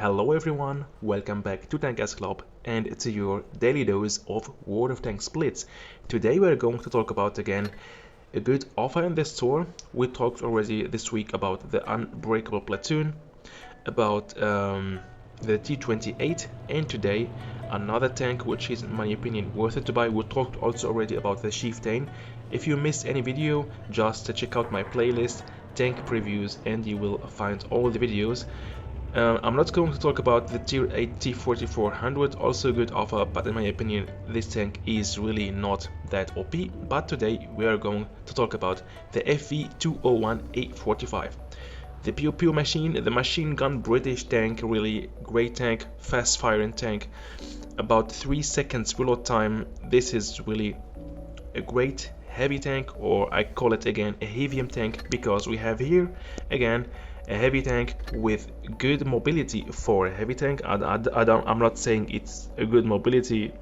Hello everyone, welcome back to Tankers Club and to your daily dose of World of Tanks Blitz. Today we're going to talk about again a good offer in the store. We talked already this week about the Unbreakable Platoon, about the T28, and today another tank which is in my opinion worth it to buy. We talked also already about the Chieftain. If you missed any video, just check out my playlist, tank previews, and you will find all the videos. I'm not going to talk about the tier 8 T4400, also a good offer, but in my opinion this tank is really not that OP. But today we are going to talk about the FV201 A45. The Pew Pew machine, the machine gun British tank, really great tank, fast firing tank, about 3 seconds reload time. This is really a great heavy tank, or I call it again a heavium tank, because we have here again a heavy tank with good mobility for a heavy tank. I'm not saying it's a good mobility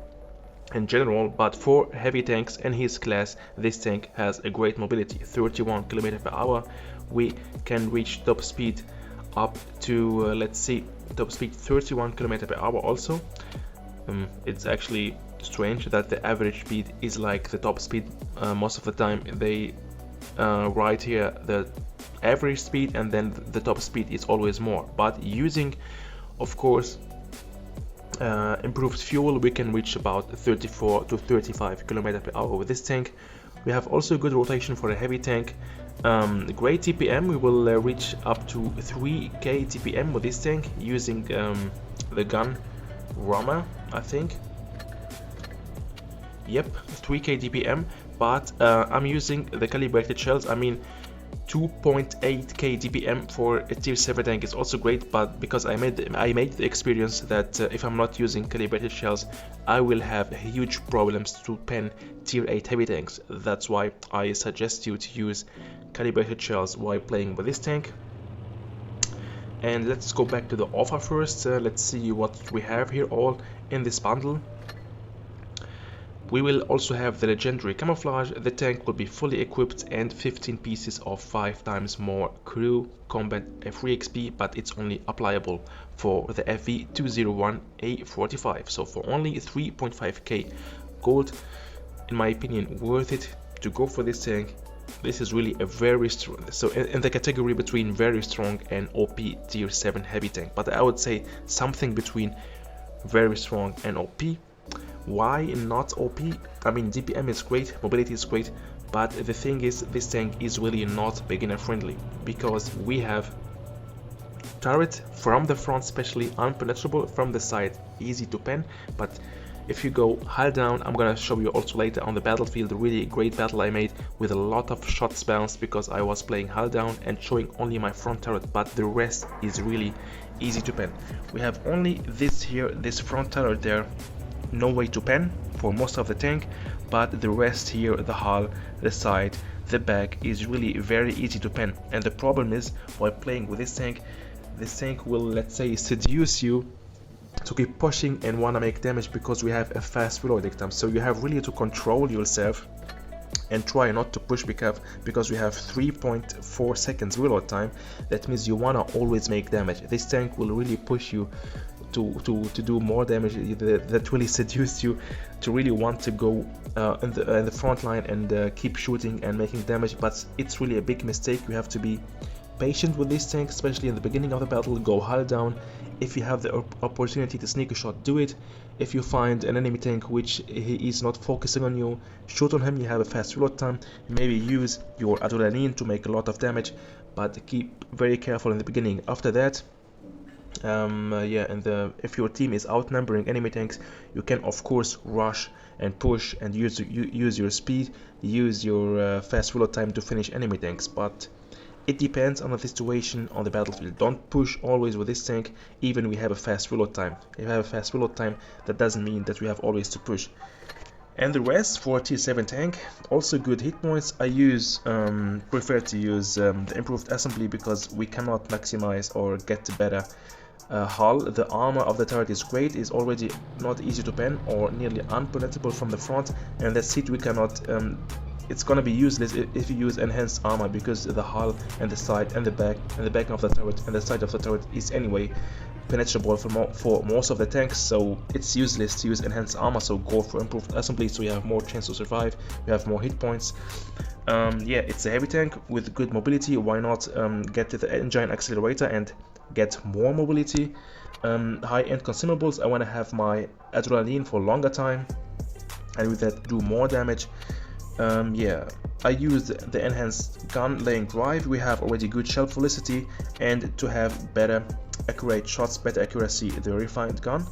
in general, but for heavy tanks in his class, this tank has a great mobility. 31 km/h. We can reach top speed up to let's see, top speed 31 km/h also. It's actually strange that the average speed is like the top speed. Most of the time they write here the average speed and then the top speed is always more, but using of course improved fuel, we can reach about 34 to 35 km/h with this tank. We have also good rotation for a heavy tank. Great TPM, we will reach up to 3k TPM with this tank using the gun Rama, I think. Yep, 3k TPM, but I'm using the calibrated shells. I mean 2.8k DPM for a tier 7 tank is also great, but because I made the experience that if I'm not using calibrated shells, I will have huge problems to pen tier 8 heavy tanks. That's why I suggest you to use calibrated shells while playing with this tank. And let's go back to the offer first. Let's see what we have here all in this bundle. We will also have the legendary camouflage. The tank will be fully equipped and 15 pieces of 5 times more crew combat free XP, but it's only applicable for the FV201 A45. So for only 3.5k gold, in my opinion, worth it to go for this tank. This is really a very strong, so in the category between very strong and OP tier 7 heavy tank, but I would say something between very strong and OP. Why not OP? I mean, DPM is great, mobility is great, but the thing is, this tank is really not beginner friendly, because we have turret from the front, especially unpenetrable, from the side easy to pen, but if you go hull down, I'm gonna show you also later on the battlefield, a really great battle I made with a lot of shots bounced because I was playing hull down and showing only my front turret, but the rest is really easy to pen. We have only this here, this front turret there, no way to pen for most of the tank, but the rest here, the hull, the side, the back, is really very easy to pen. And the problem is, while playing with this tank will, let's say, seduce you to keep pushing and wanna make damage, because we have a fast reloading time. So you have really to control yourself and try not to push, because we have 3.4 seconds reload time. That means you wanna always make damage. This tank will really push you to do more damage. That really seduce you to really want to go in the front line and keep shooting and making damage, but it's really a big mistake. You have to be patient with this tank, especially in the beginning of the battle. Go hull down. If you have the opportunity to sneak a shot, do it. If you find an enemy tank which he is not focusing on you, shoot on him. You have a fast reload time. Maybe use your adrenaline to make a lot of damage, but keep very careful in the beginning. After that, yeah, and if your team is outnumbering enemy tanks, you can of course rush and push and use your speed, use your fast reload time to finish enemy tanks, but it depends on the situation on the battlefield. Don't push always with this tank, even we have a fast reload time. If you have a fast reload time, that doesn't mean that we have always to push. And the rest for tier 7 tank, also good hit points. I prefer to use the improved assembly, because we cannot maximize or get better hull. The armor of the turret is great, is already not easy to pen or nearly unpenetrable from the front, and that's it. We cannot it's gonna be useless if you use enhanced armor, because the hull and the side and the back of the turret and the side of the turret is anyway penetrable for most of the tanks, so it's useless to use enhanced armor. So go for improved assembly, so you have more chance to survive, you have more hit points. Yeah, it's a heavy tank with good mobility. Why not get to the engine accelerator and get more mobility? High-end consumables, I want to have my adrenaline for longer time, and with that do more damage. Yeah, I used the enhanced gun laying drive. We have already good shell velocity, and to have better accurate shots, better accuracy, the refined gun.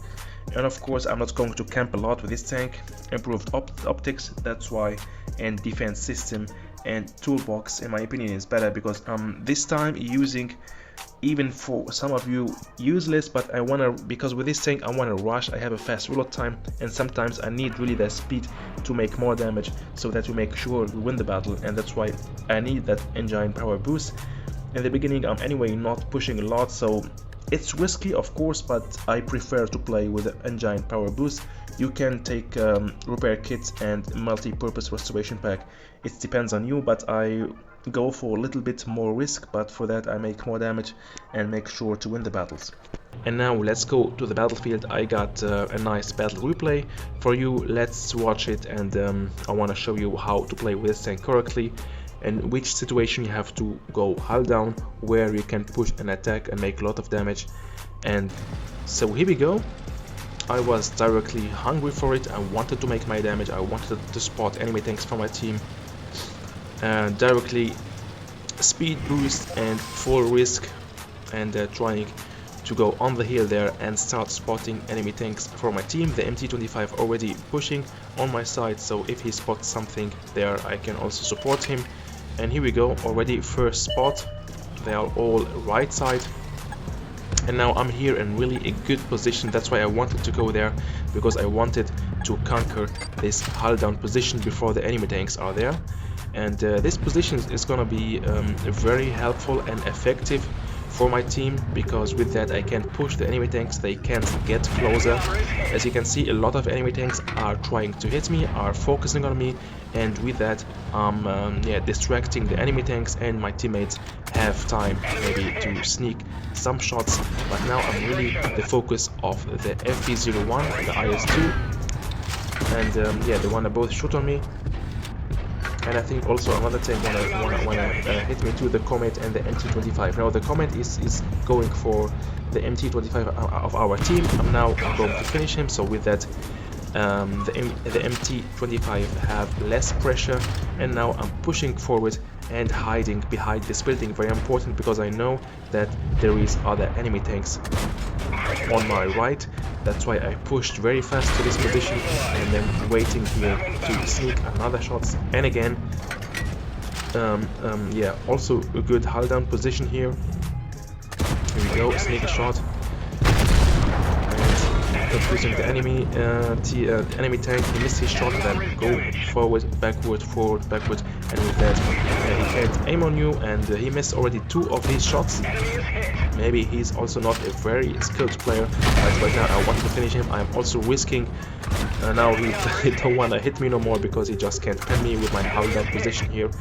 And of course I'm not going to camp a lot with this tank. Improved optics, that's why, and defense system and toolbox in my opinion is better, because this time using, even for some of you, useless, but I wanna, because with this tank I wanna rush. I have a fast reload time, and sometimes I need really the speed to make more damage, so that we make sure we win the battle, and that's why I need that engine power boost. In the beginning I'm anyway not pushing a lot, so it's risky of course, but I prefer to play with the engine power boost. You can take repair kits and multi-purpose restoration pack, it depends on you, but I go for a little bit more risk, but for that I make more damage and make sure to win the battles. And now let's go to the battlefield. I got a nice battle replay for you. Let's watch it, and I want to show you how to play with this tank correctly, and which situation you have to go hull down, where you can push an attack and make a lot of damage. And so here we go. I was directly hungry for it. I wanted to make my damage. I wanted to spot enemy tanks from my team. Directly speed boost and full risk, and trying to go on the hill there and start spotting enemy tanks for my team. The MT25 already pushing on my side, so if he spots something there I can also support him. And here we go, already first spot. They are all right side, and now I'm here in really a good position. That's why I wanted to go there, because I wanted to conquer this hull down position before the enemy tanks are there. And this position is gonna be very helpful and effective for my team, because with that I can push the enemy tanks, they can't get closer. As you can see, a lot of enemy tanks are trying to hit me, are focusing on me, and with that I'm distracting the enemy tanks, and my teammates have time maybe to sneak some shots. But now I'm really the focus of the FV201 and the IS-2, and yeah, they wanna both shoot on me. And I think also another tank wanna hit me too, the Comet and the MT25. Now the Comet is going for the MT25 of our team. I'm now going to finish him, so with that the MT25 have less pressure, and now I'm pushing forward and hiding behind this building. Very important, because I know that there is other enemy tanks on my right. That's why I pushed very fast to this position, and then waiting here to sneak another shots. And again, yeah, also a good hull down position here. Here we go, sneak a shot. Confusing the enemy enemy tank. He missed his shot, then go forward, backward, forward, backward, and with that he can't aim on you, and he missed already 2 of his shots. Maybe he's also not a very skilled player, but right now I want to finish him. I'm also risking now he don't want to hit me no more, because he just can't pin me with my hull down position here.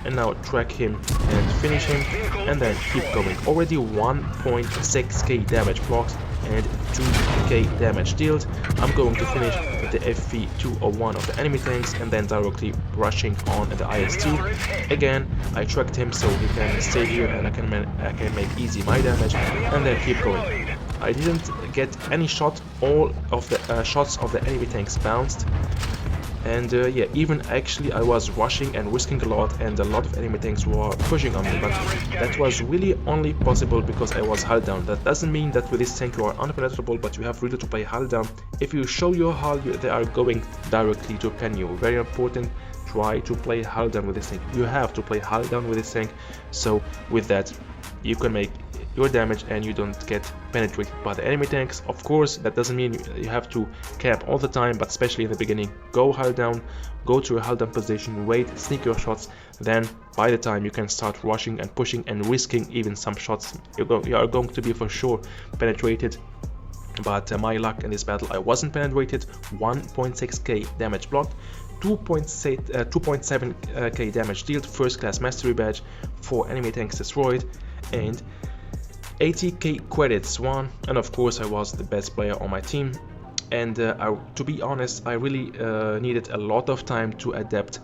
And now track him and finish him, and then keep going. Already 1.6k damage blocked and 2k damage dealt. I'm going to finish with the FV201 of the enemy tanks, and then directly rushing on the IS-2. Again, I tracked him so he can stay here, and I can make easy my damage, and then keep going. I didn't get any shot. All of the shots of the enemy tanks bounced. And yeah, even actually I was rushing and risking a lot, and a lot of enemy tanks were pushing on me, but that was really only possible because I was hull down. That doesn't mean that with this tank you are unpenetrable, but you have really to play hull down. If you show your hull, they are going directly to pen you. Very important, try to play hull down with this tank. You have to play hull down with this tank, so with that you can make your damage and you don't get penetrated by the enemy tanks. Of course, that doesn't mean you have to camp all the time, but especially in the beginning, go hull down, go to a hull down position, wait, sneak your shots. Then by the time you can start rushing and pushing and risking even some shots, you are going to be for sure penetrated. But my luck in this battle, I wasn't penetrated. 1.6k damage blocked, 2.7k damage dealt, first class mastery badge, 4 enemy tanks destroyed, and 80k credits won, and of course I was the best player on my team. And to be honest, I really needed a lot of time to adapt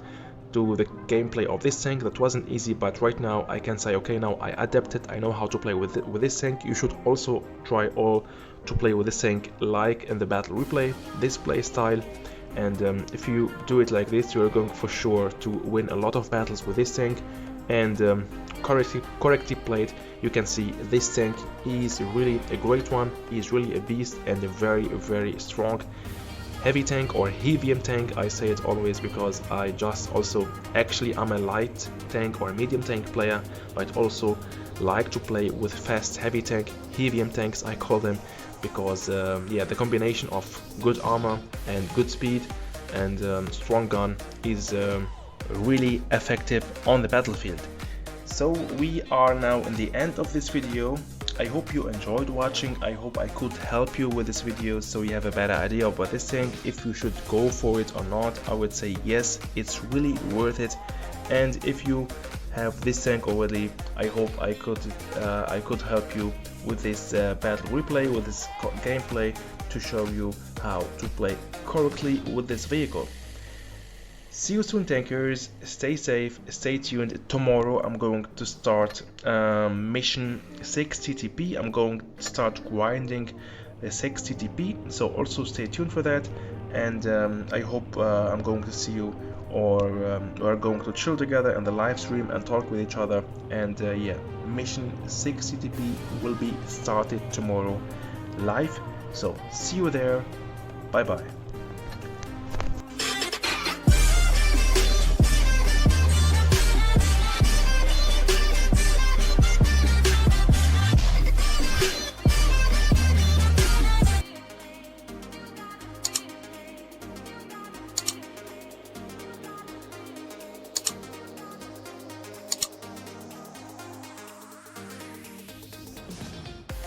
to the gameplay of this tank. That wasn't easy, but right now I can say, okay, now I adapted, I know how to play with this tank. You should also try to play with this tank like in the battle replay, this play style. And if you do it like this, you're going for sure to win a lot of battles with this tank. And correctly played, you can see this tank is really a great one. He's really a beast and a very strong heavy tank, or heavium tank. I say it always because I just also actually I'm a light tank or medium tank player, but also like to play with fast heavy tank, heavium tanks I call them, because yeah, the combination of good armor and good speed and strong gun is really effective on the battlefield. So we are now in the end of this video. I hope you enjoyed watching. I hope I could help you with this video so you have a better idea about this tank, if you should go for it or not. I would say yes, it's really worth it. And if you have this tank already, I hope I could help you with this battle replay, with this gameplay, to show you how to play correctly with this vehicle. See you soon, tankers. Stay safe, stay tuned. Tomorrow I'm going to start mission 6 TTP. I'm going to start grinding the 6 TTP, so also stay tuned for that. And I hope I'm going to see you, or we're going to chill together in the live stream and talk with each other. And yeah, mission 6 TTP will be started tomorrow live, so see you there. Bye bye.